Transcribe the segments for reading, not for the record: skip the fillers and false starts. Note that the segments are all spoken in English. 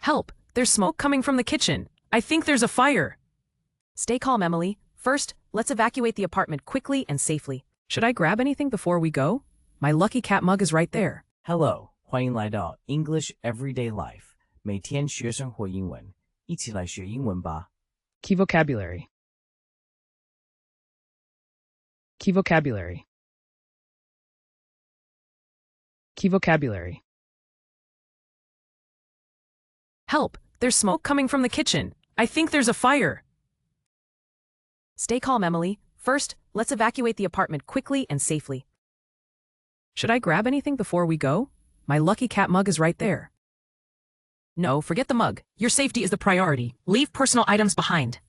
Help! There's smoke coming from the kitchen. I think there's a fire. Stay calm, Emily. First, let's evacuate the apartment quickly and safely. Should I grab anything before we go? My lucky cat mug is right there. Hello， 欢迎来到 English Everyday Life， 每天学生活英文，一起来学英文吧。Key vocabulary. Key vocabulary. Key vocabulary. Help! There's smoke coming from the kitchen. I think there's a fire. Stay calm, Emily. First, let's evacuate the apartment quickly and safely. Should I grab anything before we go? My lucky cat mug is right there. No, forget the mug. Your safety is the priority. Leave personal items behind.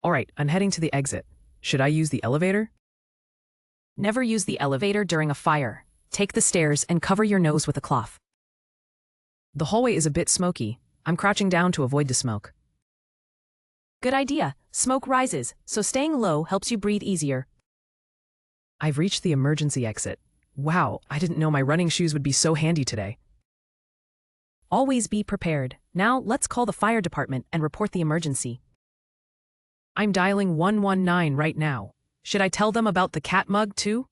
All right, I'm heading to the exit. Should I use the elevator? Never use the elevator during a fire. Take the stairs and cover your nose with a cloth. The hallway is a bit smoky. I'm crouching down to avoid the smoke. Good idea. Smoke rises, so staying low helps you breathe easier. I've reached the emergency exit. Wow, I didn't know my running shoes would be so handy today. Always be prepared. Now let's call the fire department and report the emergency. I'm dialing 119 right now. Should I tell them about the cat mug too?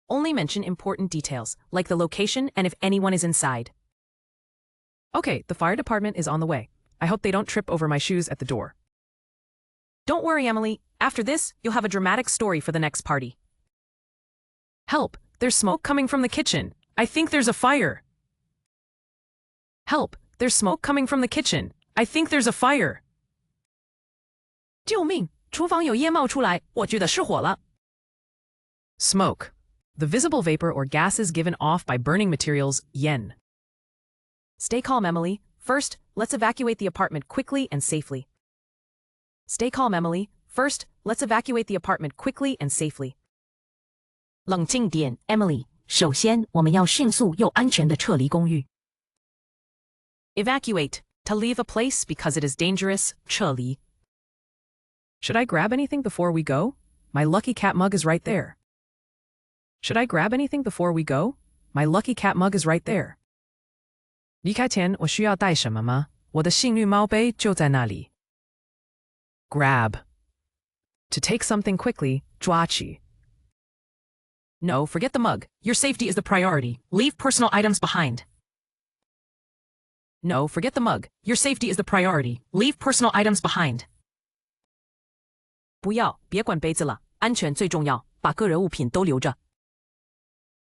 Only mention important details, like the location and if anyone is inside. Okay, the fire department is on the way. I hope they don't trip over my shoes at the door. Don't worry, Emily. After this, you'll have a dramatic story for the next party. Help! There's smoke coming from the kitchen. I think there's a fire. Help! There's smoke coming from the kitchen. I think there's a fire. 救命！厨房有烟冒出来，我觉得失火了。Smoke. The visible vapor or gases given off by burning materials, yen. Stay calm, Emily. First, let's evacuate the apartment quickly and safely. Stay calm, Emily. First, let's evacuate the apartment quickly and safely. 冷静点 ，Emily。首先，我们要迅速又安全地撤离公寓。Evacuate. To leave a place because it is dangerous, 撤离。Should I grab anything before we go? My lucky cat mug is right there. Should I grab anything before we go? My lucky cat mug is right there. 离开前我需要带什么吗？我的幸运猫杯就在那里。Grab. To take something quickly, 抓起。No, forget the mug. Your safety is the priority. Leave personal items behind. No, forget the mug. Your safety is the priority. Leave personal items behind. 不要，别管杯子了，安全最重要，把个人物品都留着。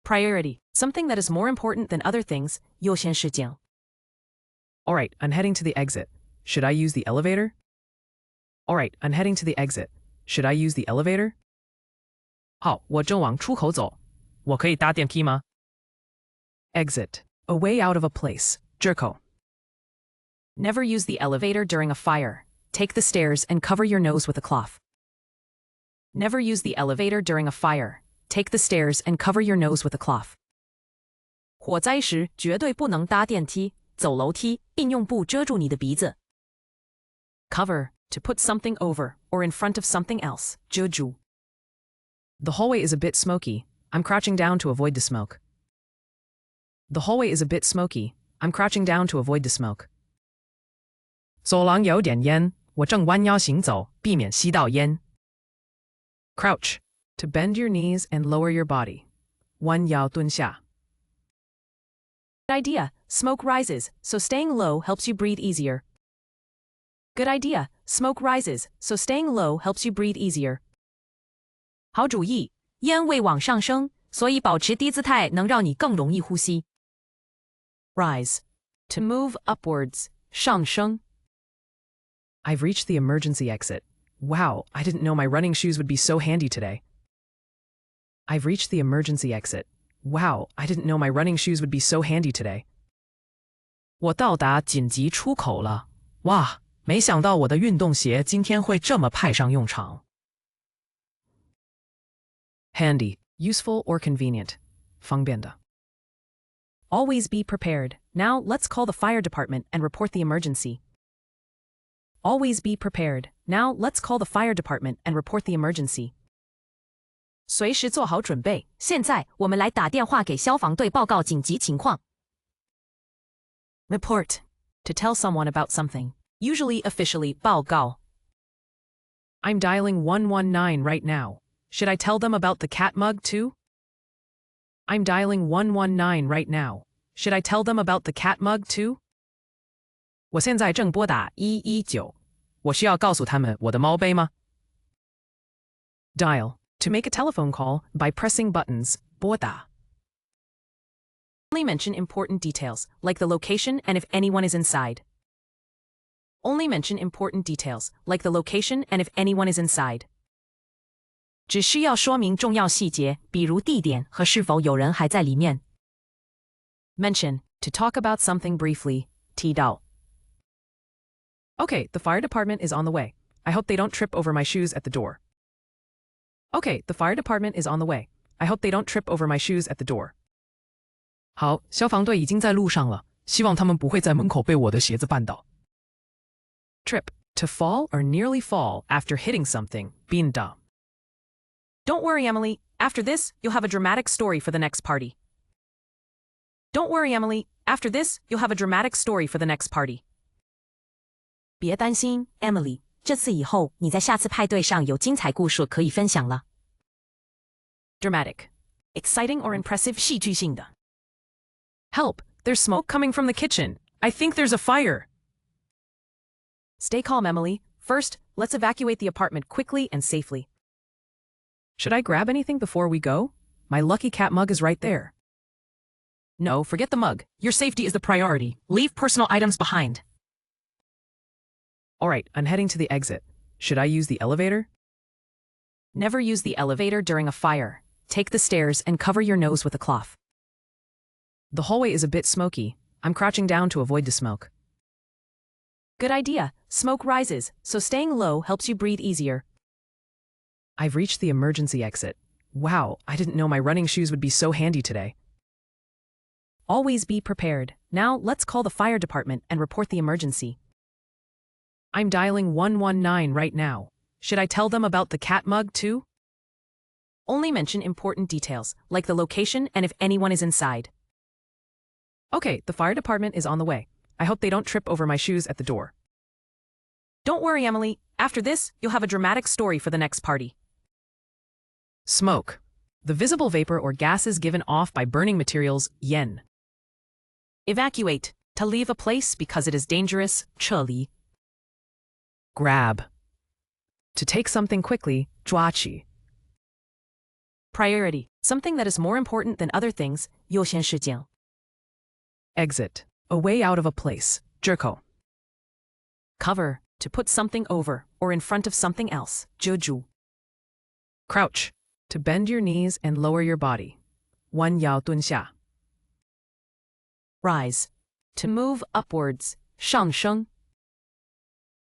Priority, something that is more important than other things, 优先事件。All right, I'm heading to the exit. Should I use the elevator? All right, I'm heading to the exit. Should I use the elevator? 好，我正往出口走。我可以搭电梯吗？ Exit, a way out of a place, 出口。Never use the elevator during a fire. Take the stairs and cover your nose with a cloth. Never use the elevator during a fire. Take the stairs and cover your nose with a cloth. 火灾时绝对不能搭电梯、走楼梯，并用布遮住你的鼻子。Cover, to put something over or in front of something else, 遮住。The hallway is a bit smoky. I'm crouching down to avoid the smoke. The hallway is a bit smoky. I'm crouching down to avoid the smoke. 走廊有点烟，我正弯腰行走，避免吸到烟。Crouch, to bend your knees and lower your body. 弯腰蹲下。Good idea. Smoke rises, so staying low helps you breathe easier. Good idea. Smoke rises, so staying low helps you breathe easier. 好主意，烟味往上升，所以保持低姿态能让你更容易呼吸。Rise, to move upwards, 上升。I've reached the emergency exit. Wow, I didn't know my running shoes would be so handy today. I've reached the emergency exit. Wow, I didn't know my running shoes would be so handy today. 我到达紧急出口了。哇，没想到我的运动鞋今天会这么派上用场。Handy, useful or convenient. 方便的。Always be prepared. Now let's call the fire department and report the emergency. Always be prepared. Now let's call the fire department and report the emergency. 随时做好准备。现在我们来打电话给消防队报告紧急情况。Report. To tell someone about something, usually officially 报告. I'm dialing 119 right now. Should I tell them about the cat mug too? I'm dialing 119 right now. Should I tell them about the cat mug too? 我现在正拨打119，我需要告诉他们我的猫杯吗？ Dial. To make a telephone call by pressing buttons, 拨打. Only mention important details, like the location and if anyone is inside. Only mention important details, like the location and if anyone is inside. 只需要说明重要细节，比如地点和是否有人还在里面。Mention. To talk about something briefly, 提到. Okay, the fire department is on the way. I hope they don't trip over my shoes at the door. Okay, the fire department is on the way. I hope they don't trip over my shoes at the door. 好，消防队已经在路上了，希望他们不会在门口被我的鞋子绊倒。Trip. To fall or nearly fall after hitting something, 变倒. Don't worry, Emily. After this, you'll have a dramatic story for the next party. Don't worry, Emily. After this, you'll have a dramatic story for the next party. 别担心 ，Emily， 这次以后你在下次派对上有精彩故事可以分享了。Dramatic. Exciting or impressive 戏剧性的. Help! There's smoke coming from the kitchen. I think there's a fire. Stay calm, Emily. First, let's evacuate the apartment quickly and safely. Should I grab anything before we go? My lucky cat mug is right there. No, forget the mug. Your safety is the priority. Leave personal items behind. All right, I'm heading to the exit. Should I use the elevator? Never use the elevator during a fire. Take the stairs and cover your nose with a cloth. The hallway is a bit smoky. I'm crouching down to avoid the smoke. Good idea. Smoke rises, so staying low helps you breathe easier. I've reached the emergency exit. Wow, I didn't know my running shoes would be so handy today. Always be prepared. Now let's call the fire department and report the emergency. I'm dialing 119 right now. Should I tell them about the cat mug too? Only mention important details, like the location and if anyone is inside. Okay, the fire department is on the way. I hope they don't trip over my shoes at the door. Don't worry, Emily. After this, you'll have a dramatic story for the next party. Smoke. The visible vapor or gases given off by burning materials, yen. Evacuate. To leave a place because it is dangerous, 撤离. Grab. To take something quickly, 抓取. Priority. Something that is more important than other things, 优先事件. Exit. A way out of a place, 遮口. Cover. To put something over or in front of something else, 遮住. Crouch. To bend your knees and lower your body, 弯腰蹲下. Rise. To move upwards, 上升.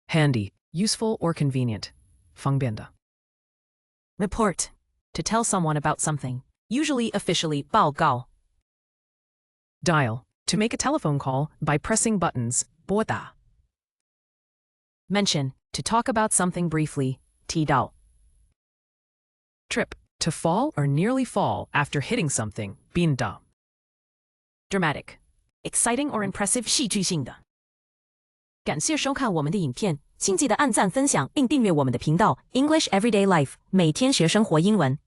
Handy. Useful or convenient, 方便的. Report. To tell someone about something, usually officially 报告. Dial. To make a telephone call by pressing buttons, 拨打. Mention. To talk about something briefly, 提到. Trip. To fall or nearly fall after hitting something, 跌倒. Dramatic. Exciting or impressive 戏剧性的. 感谢收看我们的影片，请记得按赞、分享并订阅我们的频道 English Everyday Life， 每天学生活英文。